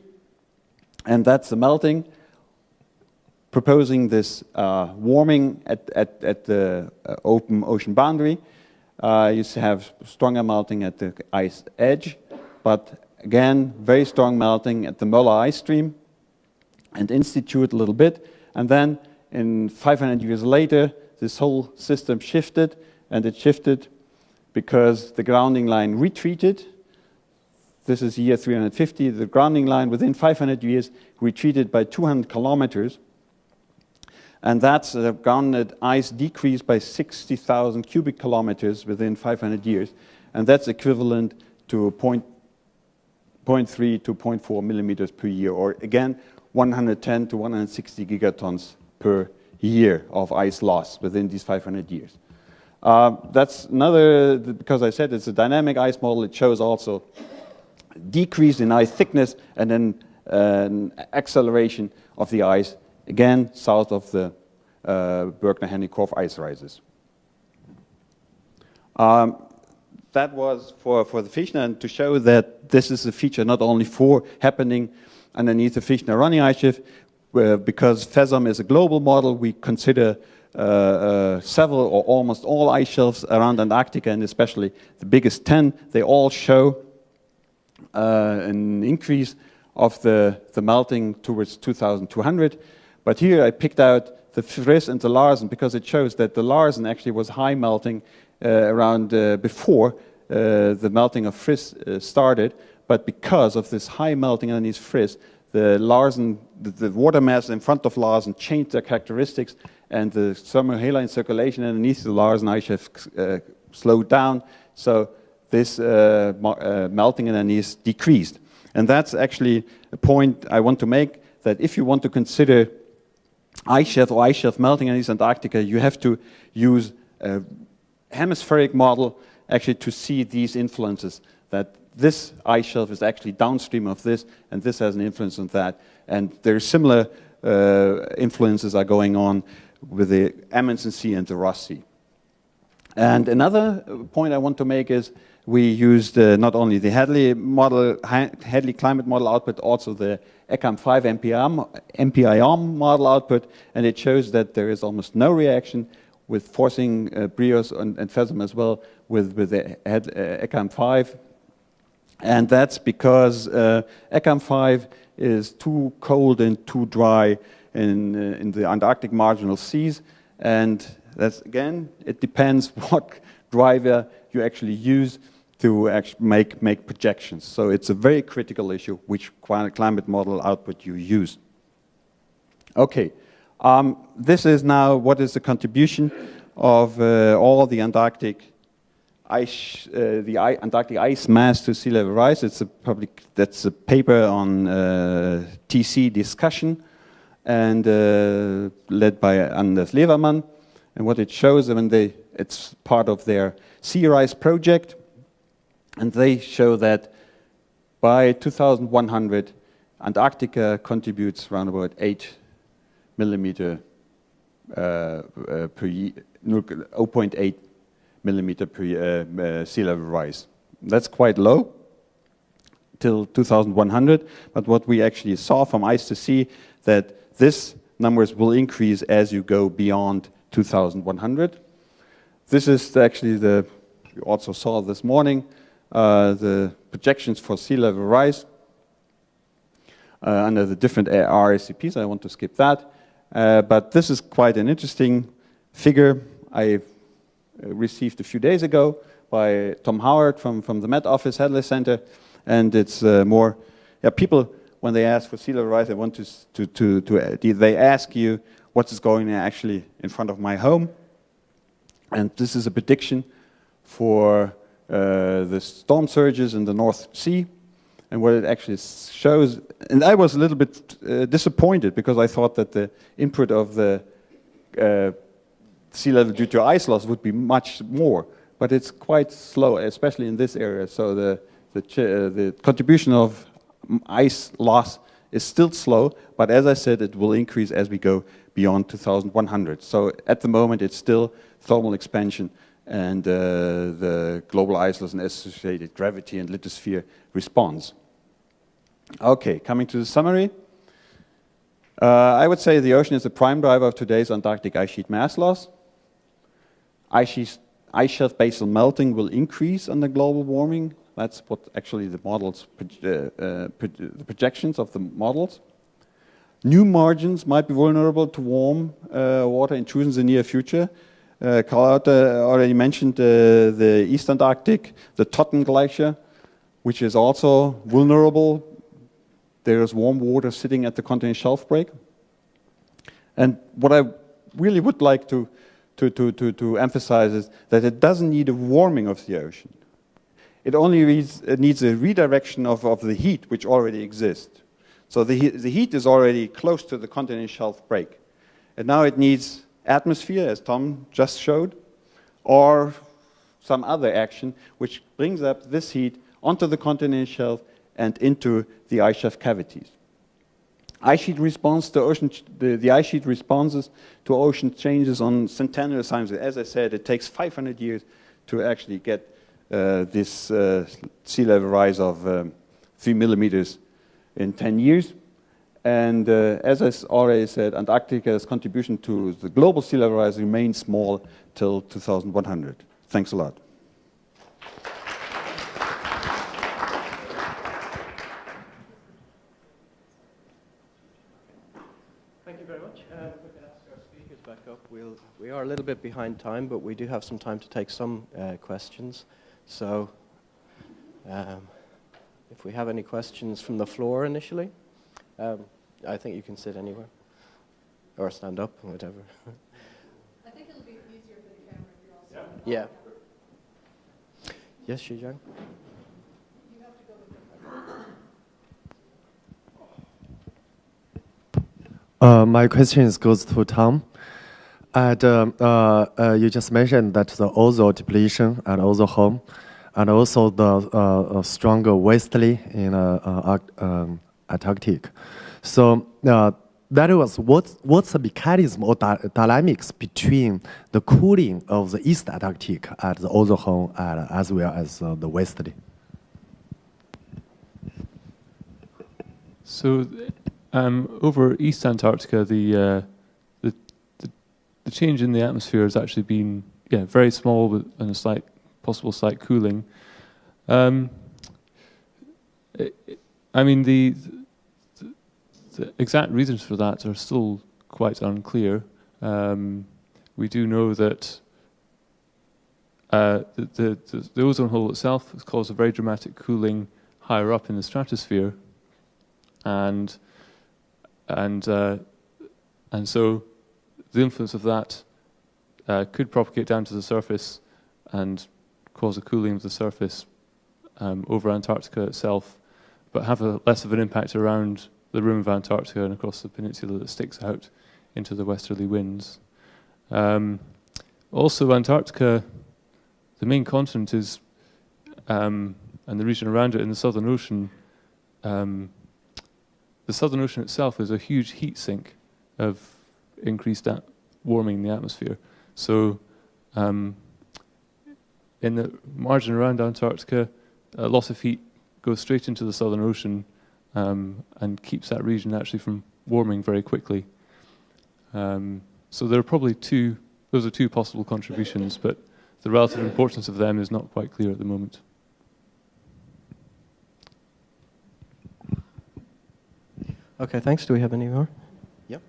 [SPEAKER 4] and that's the melting, proposing this warming at the open ocean boundary. You have stronger melting at the ice edge, but again, very strong melting at the Möller ice stream, and institute a little bit, and then in 500 years later, this whole system shifted, and it shifted because the grounding line retreated. This is year 350. The grounding line within 500 years retreated by 200 kilometers. And that's the grounded ice decreased by 60,000 cubic kilometers within 500 years. And that's equivalent to 0.3 to 0.4 millimeters per year, or again, 110 to 160 gigatons per year of ice loss within these 500 years. That's another, because I said it's a dynamic ice model, it shows also decrease in ice thickness and then an acceleration of the ice, again, south of the Berkner-Hennikorf ice rises. That was for the Fischner, and to show that this is a feature not only for happening underneath the Fischner-Ronny ice sheet, because FESOM is a global model, we consider several or almost all ice shelves around Antarctica, and especially the biggest 10, they all show an increase of the melting towards 2200. But here I picked out the Friss and the Larsen because it shows that the Larsen actually was high melting around before the melting of Friss started. But because of this high melting underneath Friss, the Larsen, the water mass in front of Larsen changed their characteristics, and the thermohaline circulation underneath the Larsen ice sheet slowed down. So this melting underneath decreased. And that's actually a point I want to make, that if you want to consider ice shelf or ice shelf melting underneath Antarctica, you have to use a hemispheric model actually to see these influences, that this ice shelf is actually downstream of this, and this has an influence on that. And there are similar influences are going on with the Amundsen Sea and the Ross Sea. And another point I want to make is we used not only the Hadley model, Hadley climate model output, also the ECAM5 MPIM model output, and it shows that there is almost no reaction with forcing BRIOS and FESOM as well with the ECAM5. And that's because ECAM5 is too cold and too dry in the Antarctic marginal seas. And that's, again, it depends what driver you actually use to actually make projections. So it's a very critical issue which climate model output you use. Okay, this is now what is the contribution of all the Antarctic ice, Antarctic ice mass to sea level rise. It's that's a paper on TC discussion and led by Anders Levermann. And what it shows, it's part of their sea rise project, and they show that by 2100, Antarctica contributes around about 8 millimeter per year, 0.8 millimeter per sea level rise. That's quite low till 2100, but what we actually saw from ice to sea, that this numbers will increase as you go beyond 2100. This is actually you also saw this morning, the projections for sea level rise under the different RSCPs. I want to skip that. But this is quite an interesting figure I received a few days ago by Tom Howard from the Met Office Hadley Center. And it's more, people, when they ask for sea level rise, they want they ask you what is going actually in front of my home. And this is a prediction for the storm surges in the North Sea. And what it actually shows, and I was a little bit disappointed because I thought that the input of the sea level due to ice loss would be much more, but it's quite slow, especially in this area. So the contribution of ice loss is still slow, but as I said, it will increase as we go beyond 2100. So at the moment, it's still thermal expansion and the global ice loss and associated gravity and lithosphere response. Okay, coming to the summary. I would say the ocean is the prime driver of today's Antarctic ice sheet mass loss. Ice shelf basal melting will increase under global warming. That's what actually the models, the projections of the models. New margins might be vulnerable to warm water intrusions in the near future. Carl already mentioned the East Antarctic, the Totten Glacier, which is also vulnerable. There is warm water sitting at the continental shelf break. And what I really would like to emphasize is that it doesn't need a warming of the ocean. It only needs a redirection of the heat which already exists. So the heat is already close to the continental shelf break. And now it needs atmosphere, as Tom just showed, or some other action which brings up this heat onto the continental shelf and into the ice shelf cavities. Ice sheet response to ocean, the ice sheet responses to ocean changes on centennial times. As I said, it takes 500 years to actually get this sea level rise of 3 millimeters in 10 years. And as I already said, Antarctica's contribution to the global sea level rise remains small till 2100. Thanks a lot.
[SPEAKER 2] Thank you very much. We can ask our speakers back up. We are a little bit behind time, but we do have some time to take some questions. So if we have any questions from the floor initially, I think you can sit anywhere or stand up, whatever.
[SPEAKER 1] I think it'll be easier for the camera if you're all sitting.
[SPEAKER 2] Yeah. Yes, Xizhang?
[SPEAKER 1] You have to go with the
[SPEAKER 6] My question goes to Tom. And you just mentioned that the ozone depletion and ozone hole, and also the stronger westerly in Antarctic. So that was what's the mechanism or dynamics between the cooling of the East Antarctic and the ozone hole, as well as the westerly?
[SPEAKER 5] So, over East Antarctica, the change in the atmosphere has actually been very small, and a possible slight cooling. I mean, the exact reasons for that are still quite unclear. We do know that the ozone hole itself has caused a very dramatic cooling higher up in the stratosphere, and so the influence of that could propagate down to the surface and cause a cooling of the surface over Antarctica itself, but have less of an impact around the rim of Antarctica and across the peninsula that sticks out into the westerly winds. Also, Antarctica, the main continent is, and the region around it in the Southern Ocean, the Southern Ocean itself is a huge heat sink of increased warming in the atmosphere. So in the margin around Antarctica, a lot of heat goes straight into the Southern Ocean and keeps that region actually from warming very quickly. So there are probably those are two possible contributions, but the relative importance of them is not quite clear at the moment.
[SPEAKER 2] Okay, thanks. Do we have any more? Yep.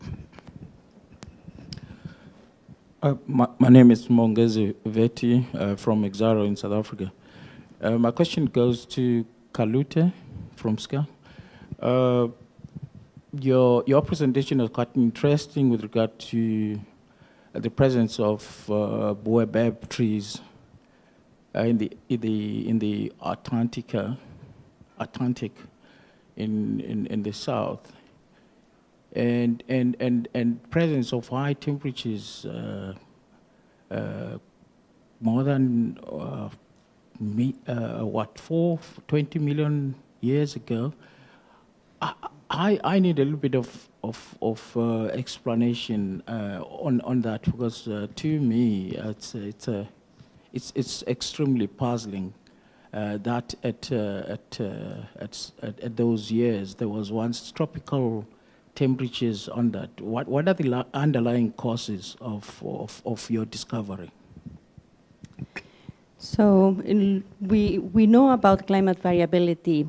[SPEAKER 7] My name is Mongezi Veti from Exaro in South Africa. My question goes to Kalute from SCA. Your presentation was quite interesting with regard to the presence of baobab trees in the Atlantic in the south, and presence of high temperatures more than 20 million years ago. I need a little bit of explanation on that, because to me it's extremely puzzling that at those years there was once tropical temperatures on that. What are the underlying causes of your discovery?
[SPEAKER 3] So we know about climate variability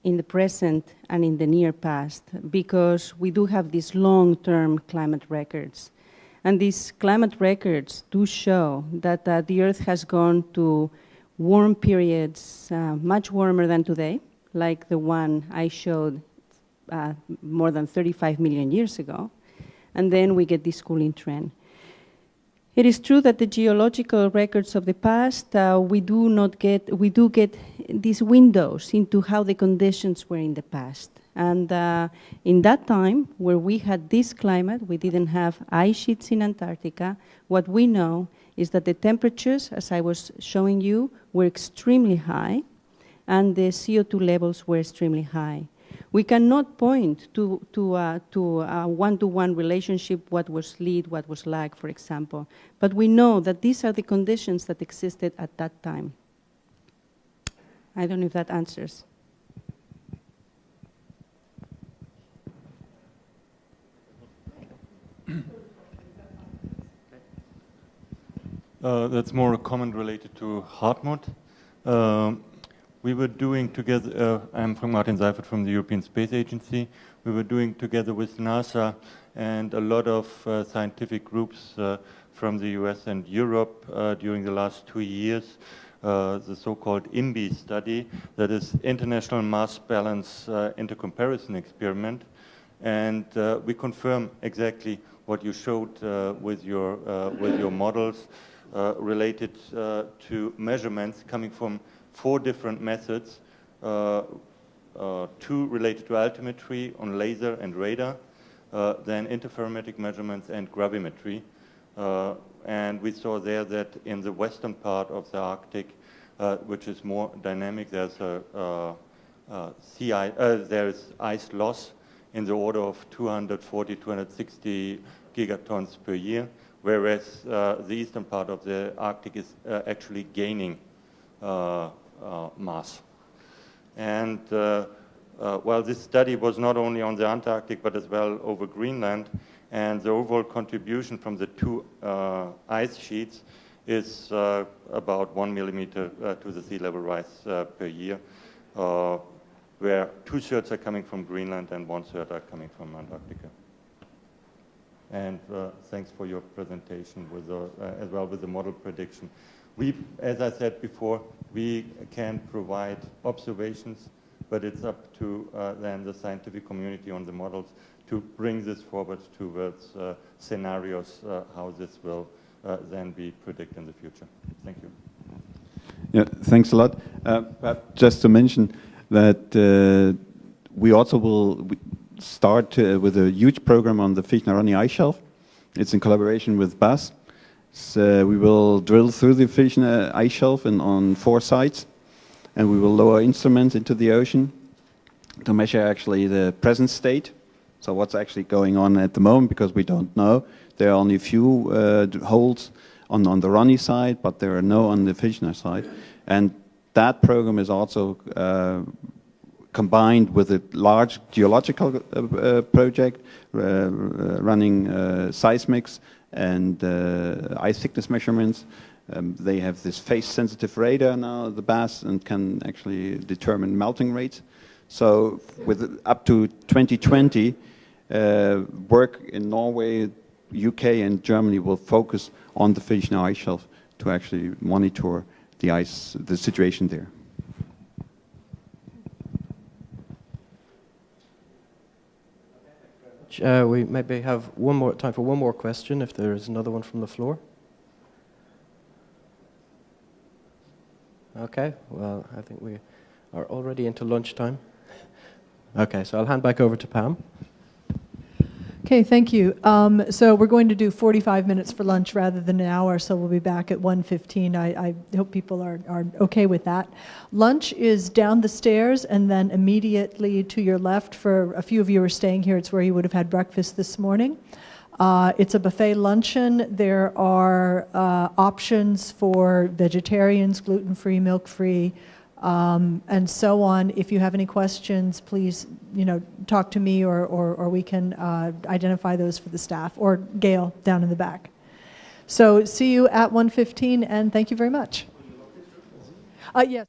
[SPEAKER 3] in the present and in the near past because we do have these long-term climate records. And these climate records do show that the Earth has gone to warm periods much warmer than today, like the one I showed more than 35 million years ago. And then we get this cooling trend. It is true that the geological records of the past, we do get these windows into how the conditions were in the past. And in that time, where we had this climate, we didn't have ice sheets in Antarctica. What we know is that the temperatures, as I was showing you, were extremely high, and the CO2 levels were extremely high. We cannot point to a one-to-one relationship, what was lead, what was lag, for example. But we know that these are the conditions that existed at that time. I don't know if that answers.
[SPEAKER 8] That's more a comment related to Hartmut. We were doing together, I'm from Martin Seifert from the European Space Agency. We were doing together with NASA and a lot of scientific groups from the US and Europe during the last 2 years, the so-called IMBI study, that is International Mass Balance Intercomparison Experiment. And we confirm exactly what you showed with your models related to measurements coming from 4 different methods, 2 related to altimetry on laser and radar, then interferometric measurements and gravimetry. And we saw there that in the western part of the Arctic, which is more dynamic, there's there's ice loss in the order of 240, 260 gigatons per year, whereas the eastern part of the Arctic is actually gaining mass. And well, this study was not only on the Antarctic, but as well over Greenland, and the overall contribution from the 2 ice sheets is about 1 millimeter to the sea level rise per year, where 2/3 are coming from Greenland and 1/3 are coming from Antarctica. And thanks for your presentation with as well with the model prediction. We, as I said before, we can provide observations, but it's up to then the scientific community on the models to bring this forward towards scenarios, how this will then be predicted in the future. Thank you.
[SPEAKER 4] Yeah, thanks a lot. Just to mention that we also will start with a huge program on the Fichner-Ronny ice shelf. It's in collaboration with BAS. So we will drill through the Fichner ice shelf on 4 sites, and we will lower instruments into the ocean to measure actually the present state. So what's actually going on at the moment, because we don't know. There are only a few holes on the Ronny side, but there are no on the Fichner side. And that program is also combined with a large geological project running seismics and ice thickness measurements. They have this phase-sensitive radar now, the BAS, and can actually determine melting rates. So with up to 2020, work in Norway, UK and Germany will focus on the Fichner ice shelf to actually monitor the situation there.
[SPEAKER 2] We maybe have time for one more question, if there is another one from the floor. Okay, well, I think we are already into lunchtime. Okay, so I'll hand back over to Pam.
[SPEAKER 1] Okay, thank you. So we're going to do 45 minutes for lunch rather than an hour, so we'll be back at 1:15. I hope people are okay with that. Lunch is down the stairs and then immediately to your left. For a few of you who are staying here, it's where you would have had breakfast this morning. It's a buffet luncheon. There are options for vegetarians, gluten-free, milk-free, and so on. If you have any questions, please, talk to me or we can identify those for the staff, or Gail down in the back. So see you at 1:15, and thank you very much. Yes.